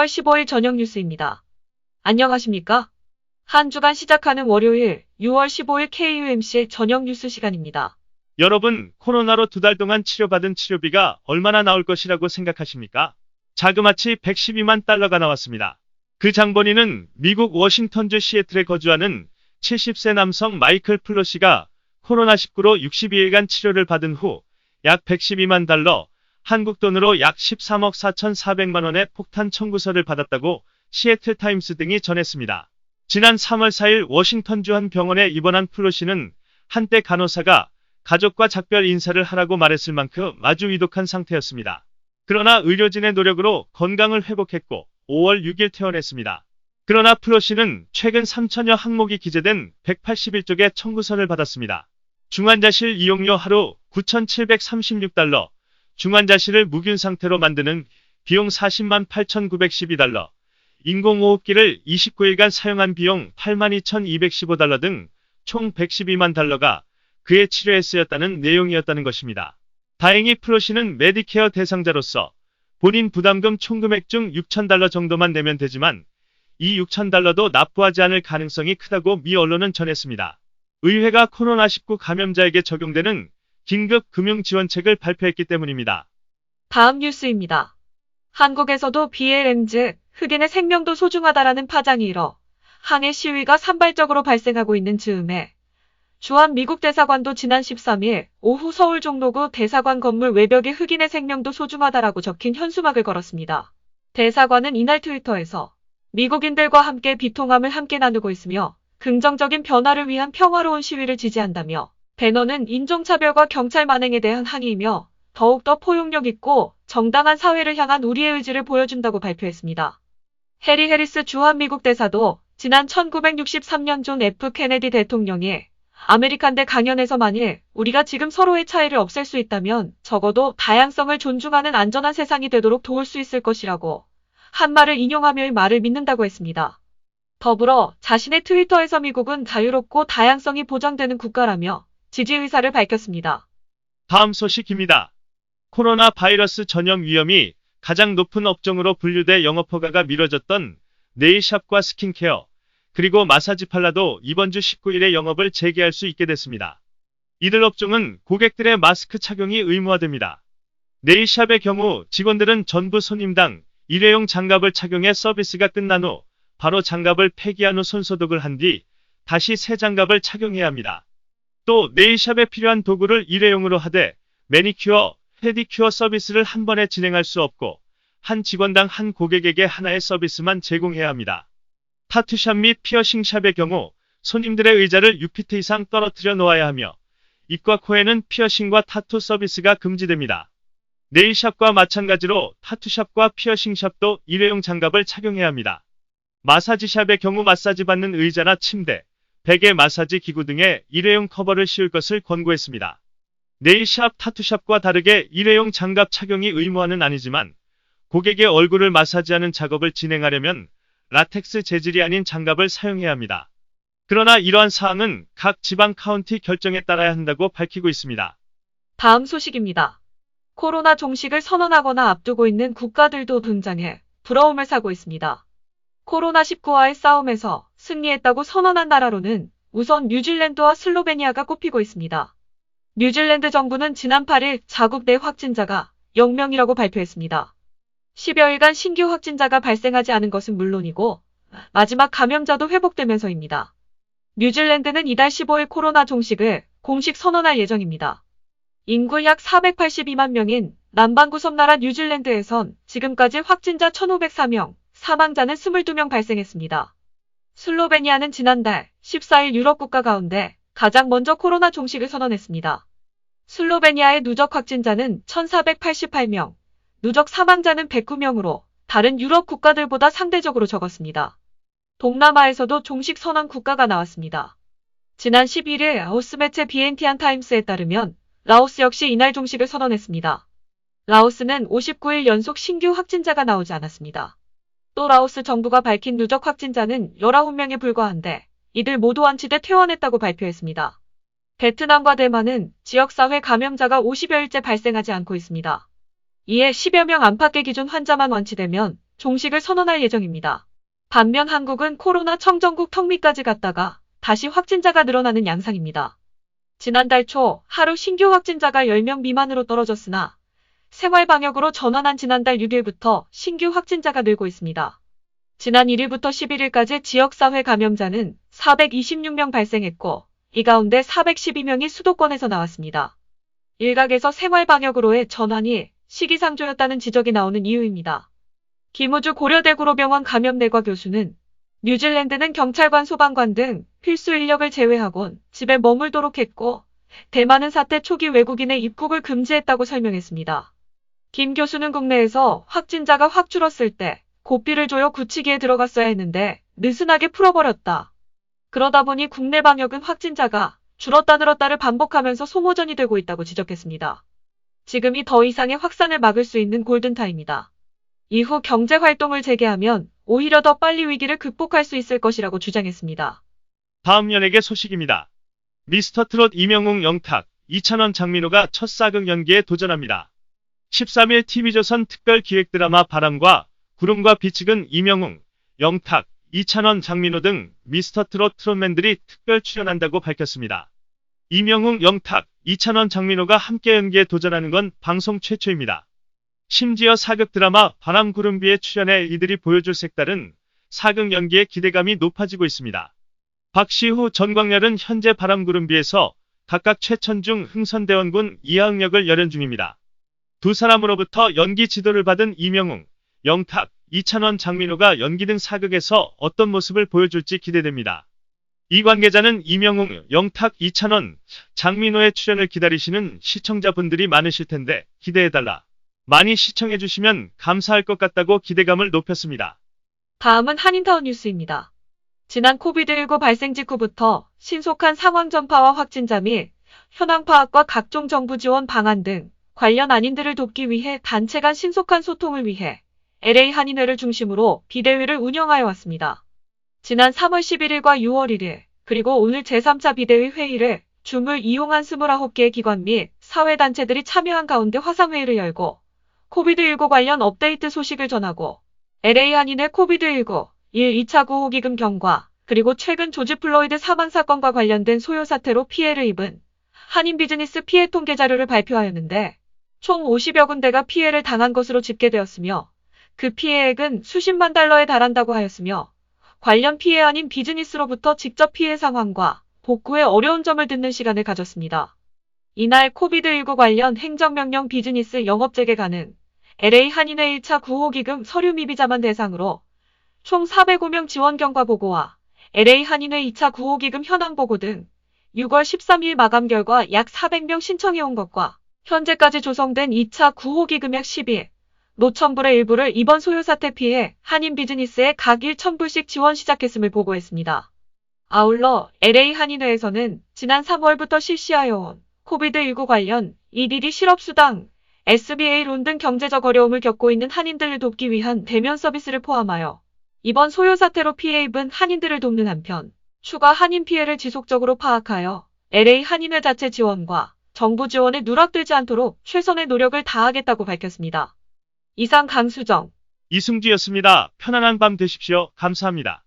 6월 15일 저녁 뉴스입니다. 안녕하십니까? 한 주간 시작하는 월요일 6월 15일 KUMC의 저녁 뉴스 시간입니다. 여러분, 코로나로 2달 동안 치료받은 치료비가 얼마나 나올 것이라고 생각하십니까? 자그마치 112만 달러가 나왔습니다. 그 장본인은 미국 워싱턴주 시애틀에 거주하는 70세 남성 마이클 플로 씨가 코로나19로 62일간 치료를 받은 후 약 112만 달러, 한국 돈으로 약 13억 4,400만 원의 폭탄 청구서를 받았다고 시애틀 타임스 등이 전했습니다. 지난 3월 4일 워싱턴주 한 병원에 입원한 플로 씨는 한때 간호사가 가족과 작별 인사를 하라고 말했을 만큼 아주 위독한 상태였습니다. 그러나 의료진의 노력으로 건강을 회복했고 5월 6일 퇴원했습니다. 그러나 플로 씨는 최근 3천여 항목이 기재된 181쪽의 청구서를 받았습니다. 중환자실 이용료 하루 9,736달러, 중환자실을 무균 상태로 만드는 비용 40만 8,912달러, 인공호흡기를 29일간 사용한 비용 82,215달러 등 총 112만 달러가 그의 치료에 쓰였다는 내용이었다는 것입니다. 다행히 플로 씨는 메디케어 대상자로서 본인 부담금 총금액 중 6,000달러 정도만 내면 되지만 이 6,000달러도 납부하지 않을 가능성이 크다고 미 언론은 전했습니다. 의회가 코로나19 감염자에게 적용되는 긴급 금융지원책을 발표했기 때문입니다. 다음 뉴스입니다. 한국에서도 BLM 즉 흑인의 생명도 소중하다라는 파장이 일어 항해 시위가 산발적으로 발생하고 있는 즈음에 주한 미국 대사관도 지난 13일 오후 서울 종로구 대사관 건물 외벽에 흑인의 생명도 소중하다라고 적힌 현수막을 걸었습니다. 대사관은 이날 트위터에서 미국인들과 함께 비통함을 함께 나누고 있으며 긍정적인 변화를 위한 평화로운 시위를 지지한다며 배너는 인종차별과 경찰 만행에 대한 항의이며 더욱더 포용력 있고 정당한 사회를 향한 우리의 의지를 보여준다고 발표했습니다. 해리 해리스 주한 미국 대사도 지난 1963년 존 F 케네디 대통령이 아메리칸대 강연에서 만일 우리가 지금 서로의 차이를 없앨 수 있다면 적어도 다양성을 존중하는 안전한 세상이 되도록 도울 수 있을 것이라고 한 말을 인용하며 이 말을 믿는다고 했습니다. 더불어 자신의 트위터에서 미국은 자유롭고 다양성이 보장되는 국가라며 지지 의사를 밝혔습니다. 다음 소식입니다. 코로나 바이러스 전염 위험이 가장 높은 업종으로 분류돼 영업허가가 미뤄졌던 네일샵과 스킨케어, 그리고 마사지 팔라도 이번 주 19일에 영업을 재개할 수 있게 됐습니다. 이들 업종은 고객들의 마스크 착용이 의무화됩니다. 네일샵의 경우 직원들은 전부 손님당 일회용 장갑을 착용해 서비스가 끝난 후 바로 장갑을 폐기한 후 손소독을 한 뒤 다시 새 장갑을 착용해야 합니다. 또 네일샵에 필요한 도구를 일회용으로 하되 매니큐어, 페디큐어 서비스를 한 번에 진행할 수 없고 한 직원당 한 고객에게 하나의 서비스만 제공해야 합니다. 타투샵 및 피어싱샵의 경우 손님들의 의자를 6피트 이상 떨어뜨려 놓아야 하며 입과 코에는 피어싱과 타투 서비스가 금지됩니다. 네일샵과 마찬가지로 타투샵과 피어싱샵도 일회용 장갑을 착용해야 합니다. 마사지샵의 경우 마사지 받는 의자나 침대, 베개 마사지 기구 등에 일회용 커버를 씌울 것을 권고했습니다. 네일샵, 타투샵과 다르게 일회용 장갑 착용이 의무화는 아니지만 고객의 얼굴을 마사지하는 작업을 진행하려면 라텍스 재질이 아닌 장갑을 사용해야 합니다. 그러나 이러한 사항은 각 지방 카운티 결정에 따라야 한다고 밝히고 있습니다. 다음 소식입니다. 코로나 종식을 선언하거나 앞두고 있는 국가들도 등장해 부러움을 사고 있습니다. 코로나19와의 싸움에서 승리했다고 선언한 나라로는 우선 뉴질랜드와 슬로베니아가 꼽히고 있습니다. 뉴질랜드 정부는 지난 8일 자국 내 확진자가 0명이라고 발표했습니다. 10여일간 신규 확진자가 발생하지 않은 것은 물론이고 마지막 감염자도 회복되면서입니다. 뉴질랜드는 이달 15일 코로나 종식을 공식 선언할 예정입니다. 인구 약 482만 명인 남반구 섬나라 뉴질랜드에선 지금까지 확진자 1,504명, 사망자는 22명 발생했습니다. 슬로베니아는 지난달 14일 유럽 국가 가운데 가장 먼저 코로나 종식을 선언했습니다. 슬로베니아의 누적 확진자는 1,488명, 누적 사망자는 109명으로 다른 유럽 국가들보다 상대적으로 적었습니다. 동남아에서도 종식 선언 국가가 나왔습니다. 지난 11일 라오스 매체 비엔티안 타임스에 따르면 라오스 역시 이날 종식을 선언했습니다. 라오스는 59일 연속 신규 확진자가 나오지 않았습니다. 또 라오스 정부가 밝힌 누적 확진자는 19명에 불과한데 이들 모두 완치돼 퇴원했다고 발표했습니다. 베트남과 대만은 지역사회 감염자가 50여일째 발생하지 않고 있습니다. 이에 10여 명 안팎의 기존 환자만 완치되면 종식을 선언할 예정입니다. 반면 한국은 코로나 청정국 턱밑까지 갔다가 다시 확진자가 늘어나는 양상입니다. 지난달 초 하루 신규 확진자가 10명 미만으로 떨어졌으나 생활방역으로 전환한 지난달 6일부터 신규 확진자가 늘고 있습니다. 지난 1일부터 11일까지 지역사회 감염자는 426명 발생했고 이 가운데 412명이 수도권에서 나왔습니다. 일각에서 생활방역으로의 전환이 시기상조였다는 지적이 나오는 이유입니다. 김우주 고려대구로병원 감염내과 교수는 뉴질랜드는 경찰관, 소방관 등 필수 인력을 제외하곤 집에 머물도록 했고 대만은 사태 초기 외국인의 입국을 금지했다고 설명했습니다. 김 교수는 국내에서 확진자가 확 줄었을 때 고삐를 조여 굳히기에 들어갔어야 했는데 느슨하게 풀어버렸다. 그러다 보니 국내 방역은 확진자가 줄었다 늘었다를 반복하면서 소모전이 되고 있다고 지적했습니다. 지금이 더 이상의 확산을 막을 수 있는 골든타임이다. 이후 경제활동을 재개하면 오히려 더 빨리 위기를 극복할 수 있을 것이라고 주장했습니다. 다음 연예계 소식입니다. 미스터트롯 이명웅 영탁, 이찬원 장민호가 첫 사극 연기에 도전합니다. 13일 TV조선 특별기획드라마 바람과 구름과 빛 측은 이명웅, 영탁, 이찬원, 장민호 등 미스터트롯 트롯맨들이 특별 출연한다고 밝혔습니다. 이명웅, 영탁, 이찬원, 장민호가 함께 연기에 도전하는 건 방송 최초입니다. 심지어 사극 드라마 바람 구름비에 출연해 이들이 보여줄 색다른 사극 연기에 기대감이 높아지고 있습니다. 박시후, 전광렬은 현재 바람 구름비에서 각각 최천중, 흥선대원군 이하응 역을 열연 중입니다. 두 사람으로부터 연기 지도를 받은 이명웅, 영탁, 이찬원, 장민호가 연기 등 사극에서 어떤 모습을 보여줄지 기대됩니다. 이 관계자는 이명웅, 영탁, 이찬원, 장민호의 출연을 기다리시는 시청자분들이 많으실 텐데 기대해달라. 많이 시청해주시면 감사할 것 같다고 기대감을 높였습니다. 다음은 한인타운 뉴스입니다. 지난 코비드19 발생 직후부터 신속한 상황 전파와 확진자 및 현황 파악과 각종 정부 지원 방안 등 관련 안인들을 돕기 위해 단체 간 신속한 소통을 위해 LA 한인회를 중심으로 비대위를 운영하여 왔습니다. 지난 3월 11일과 6월 1일, 그리고 오늘 제3차 비대위 회의를 줌을 이용한 29개의 기관 및 사회단체들이 참여한 가운데 화상회의를 열고 코비드19 관련 업데이트 소식을 전하고 LA 한인회 코비드19 2차 구호기금 경과, 그리고 최근 조지 플로이드 사망 사건과 관련된 소요 사태로 피해를 입은 한인 비즈니스 피해 통계 자료를 발표하였는데 총 50여 군데가 피해를 당한 것으로 집계되었으며 그 피해액은 수십만 달러에 달한다고 하였으며 관련 피해 아닌 비즈니스로부터 직접 피해 상황과 복구의 어려운 점을 듣는 시간을 가졌습니다. 이날 코비드19 관련 행정명령 비즈니스 영업재개 가능, LA 한인회 1차 구호기금 서류 미비자만 대상으로 총 405명 지원 경과 보고와 LA 한인회 2차 구호기금 현황 보고 등 6월 13일 마감 결과 약 400명 신청해온 것과 현재까지 조성된 2차 구호기금 약 10일, 노천불의 일부를 이번 소요 사태 피해 한인 비즈니스에 각 1,000불씩 지원 시작했음을 보고했습니다. 아울러 LA 한인회에서는 지난 3월부터 실시하여 온 코비드19 관련 EDD 실업수당, SBA 론 등 경제적 어려움을 겪고 있는 한인들을 돕기 위한 대면 서비스를 포함하여 이번 소요 사태로 피해 입은 한인들을 돕는 한편 추가 한인 피해를 지속적으로 파악하여 LA 한인회 자체 지원과 정부 지원에 누락되지 않도록 최선의 노력을 다하겠다고 밝혔습니다. 이상 강수정, 이승주였습니다. 편안한 밤 되십시오. 감사합니다.